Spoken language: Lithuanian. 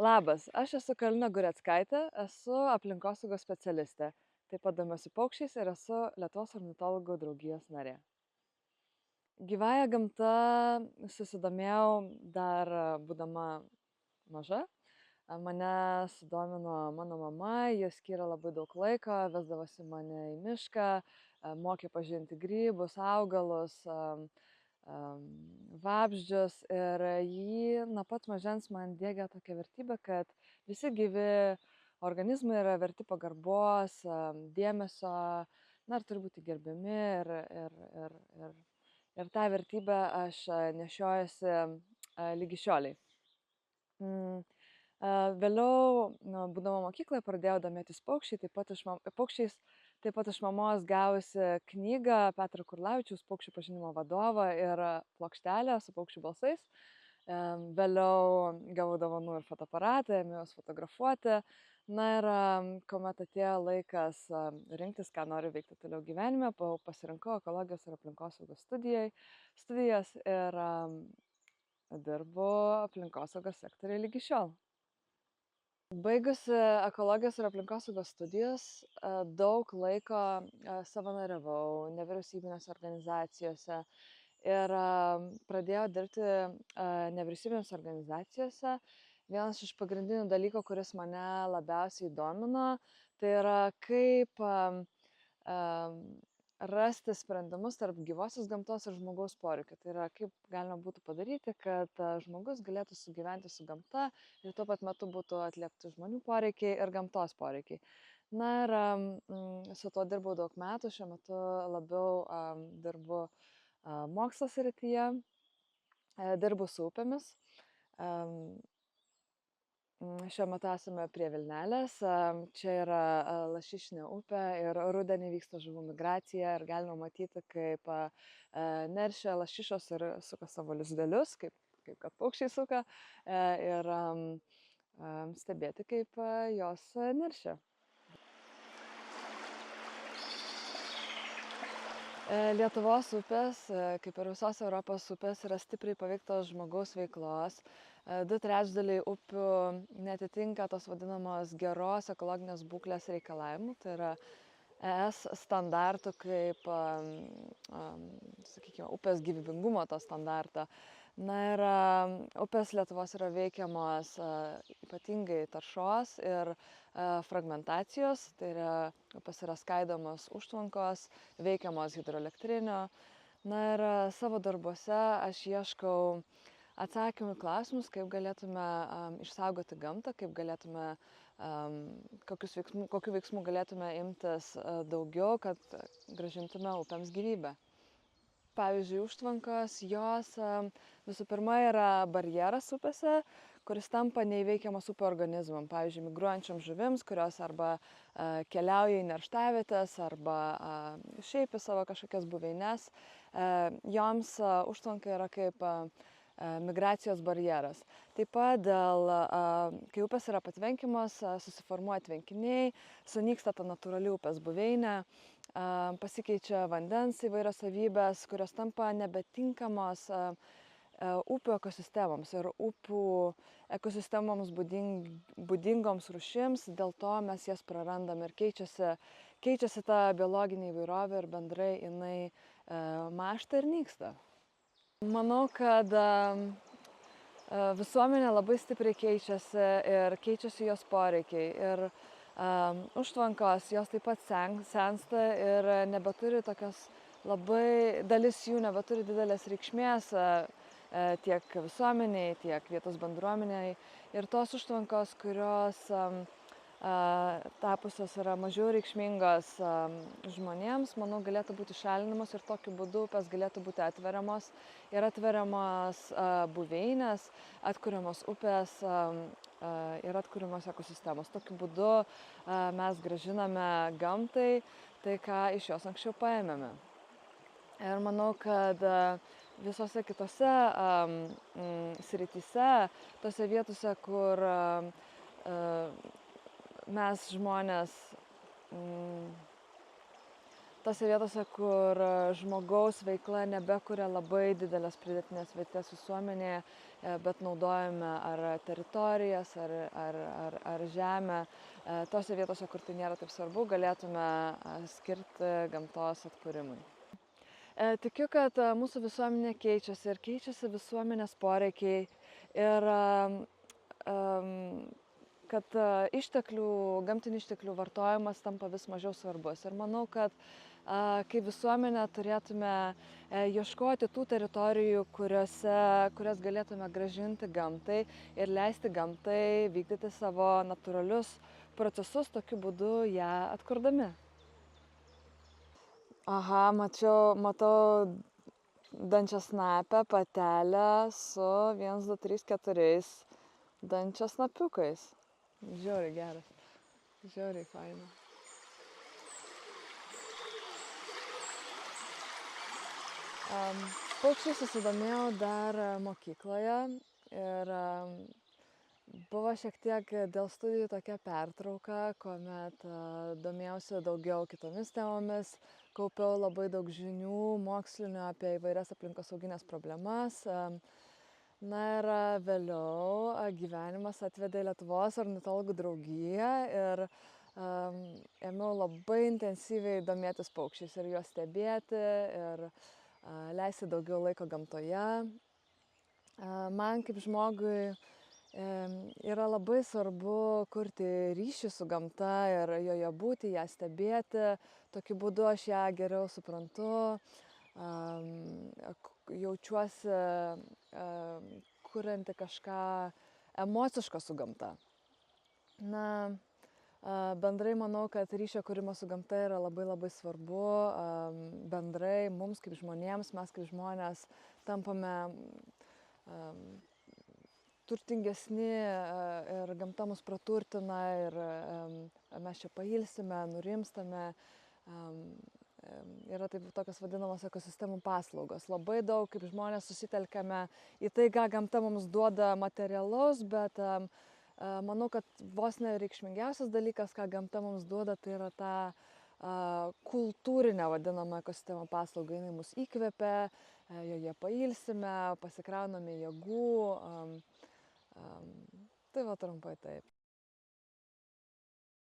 Labas, aš esu Karolina Gureckaitė, esu aplinkosaugos specialistė. Taip pat domiuosi paukščiais ir esu Lietuvos ornitologų draugijos narė. Gyvąja gamta susidomėjau dar būdama maža. Mane sudomino mano mama, ji skyrė labai daug laiko, vesdavosi mane į mišką, mokė pažinti grybus, augalus, vabzdžius ir ji nuo pat mažens man diegė tokią vertybę, kad visi gyvi organizmai yra verti pagarbos, dėmesio, na ir turi būti gerbiami ir tą vertybę aš nešiojuosi lygi šioliai. Vėliau, būdama mokykloje, pradėjau domėtis paukščiais, taip pat iš mamos gavusi knygą Petro Kurlavičiaus Paukščių pažinimo vadovą ir plokštelę su paukščių balsais. Vėliau gavau dovanų ir fotoaparatą, ėmiau juos fotografuoti. Na ir kuomet atėjo laikas rinktis, ką noriu veikti toliau gyvenime, pasirinkau ekologijos ir aplinkosaugos studijas ir dirbu aplinkosaugos sektoriuje lygi šiol. Baigusi ekologijos ir aplinkosaugos studijas, daug laiko savanoriavau nevyriausybinėse organizacijose ir pradėjau dirbti nevyriausybinėse organizacijose. Vienas iš pagrindinių dalykų, kuris mane labiausiai domino, tai yra kaip rasti sprendimus tarp gyvosios gamtos ir žmogaus poreikių. Tai yra, kaip galima būtų padaryti, kad žmogus galėtų sugyventi su gamta ir tuo pat metu būtų atliepti žmonių poreikiai ir gamtos poreikiai. Na ir su tuo dirbau daug metų, šiuo metu labiau dirbu mokslo srityje, dirbu su upėmis. Šiuo metu esame prie Vilnelės, čia yra Lašišinė upė ir rudenį vyksta žuvų migracija ir galima matyti, kaip neršia lašišos ir suka savo lizdelius, kaip kad paukščiai suka, ir stebėti, kaip jos neršia. Lietuvos upės, kaip ir visos Europos upės, yra stipriai paveiktos žmogaus veiklos. 2/3 upių netitinka tos vadinamos geros ekologinės būklės reikalavimų, tai yra ES standartų kaip, sakykime, upės gyvybingumo to standarto. Na ir upės Lietuvos yra veikiamos ypatingai taršos ir fragmentacijos, tai yra upės yra skaidomos užtvankos, veikiamos hidroelektrinio. Na ir savo darbuose aš ieškau atsakymų į klausimus, kaip galėtume išsaugoti gamtą, kaip galėtume, kokių veiksmų galėtume imtis daugiau, kad grąžintume upėms gyvybę. Pavyzdžiui, užtvankos, jos visų pirma yra barjeras upėse, kuris tampa neįveikiamas upių organizmam, pavyzdžiui, migruojančiam žuvims, kurios arba keliauja į nerštavietės, arba šiaip į savo kažkokias buveines. Joms užtvanka yra kaip migracijos barjeras. Taip pat, kai upės yra patvenkiamos, susiformuoja tvenkiniai, sunyksta ta natūrali upės buveinė, pasikeičia vandens įvairios savybės, kurios tampa nebetinkamos upių ekosistemoms ir upių ekosistemoms būdingoms rūšims, dėl to mes jas prarandam ir keičiasi ta biologinė įvairovė ir bendrai jinai mąžta ir nyksta. Manau, kad visuomenė labai stipriai keičiasi ir keičiasi jos poreikiai. Ir užtvankos, jos taip pat sensta ir nebeturi tokios dalis jų nebeturi didelės reikšmės tiek visuomeniai, tiek vietos bendruomeniai. Ir tos užtvankos, kurios tapusios yra mažiau reikšmingos žmonėms, manau, galėtų būti šalinamos ir tokiu būdu upės galėtų būti atveriamos ir atveriamos buveinės, atkuriamos upės ir atkuriamos ekosistemos. Tokiu būdu mes grąžiname gamtai tai, ką iš jos anksčiau paėmėme. Ir manau, kad visose kitose srityse, tose vietose, kur mes žmonės tose vietose, kur žmogaus veikla nebekuria labai didelės pridėtinės vertės visuomenėje, bet naudojame ar teritorijas, ar žemę, tose vietose, kur tai nėra taip svarbu, galėtume skirti gamtos atkūrimui. Tikiu, kad mūsų visuomenė keičiasi ir keičiasi visuomenės poreikiai ir kad gamtinių išteklių vartojimas tampa vis mažiau svarbus. Ir manau, kad kaip visuomenė turėtume ieškoti tų teritorijų, kurias galėtume grąžinti gamtai ir leisti gamtai vykdyti savo natūralius procesus, tokiu būdu ją atkurdami. Aha, matau dančiasnapę patelę su 1, 2, 3, 4 dančiasnapiukais. Žiauriai geras, žiauriai faina. Paukščiais susidomėjau dar mokykloje ir buvo šiek tiek dėl studijų tokia pertrauka, kuomet domėjausi daugiau kitomis temomis, kaupiau labai daug žinių mokslinių apie įvairias aplinkosauginės problemas. Na ir vėliau gyvenimas atvedė Lietuvos ornitologų draugiją ir ėmiau labai intensyviai domėtis paukščiais ir juos stebėti ir leisti daugiau laiko gamtoje. Man kaip žmogui yra labai svarbu kurti ryšį su gamta ir joje būti, ją stebėti. Tokiu būdu aš ją geriau suprantu, jaučiuosi kurianti kažką emociško su gamta. Na, bendrai manau, kad ryšio kūrimas su gamta yra labai svarbu. Bendrai mums kaip žmonėms, mes kaip žmonės tampame turtingesni ir gamta mus praturtina ir mes čia pailsime, nurimstame. Yra taip tokios vadinamos ekosistemų paslaugos. Labai daug kaip žmonės susitelkiame į tai, ką gamta mums duoda materialaus, bet manau, kad vos nereikšmingiausias dalykas, ką gamta mums duoda, tai yra ta kultūrinė vadinama ekosistemų paslauga. Jinai mus įkvepia, joje pailsime, pasikrauname jėgų. Tai va trumpai taip.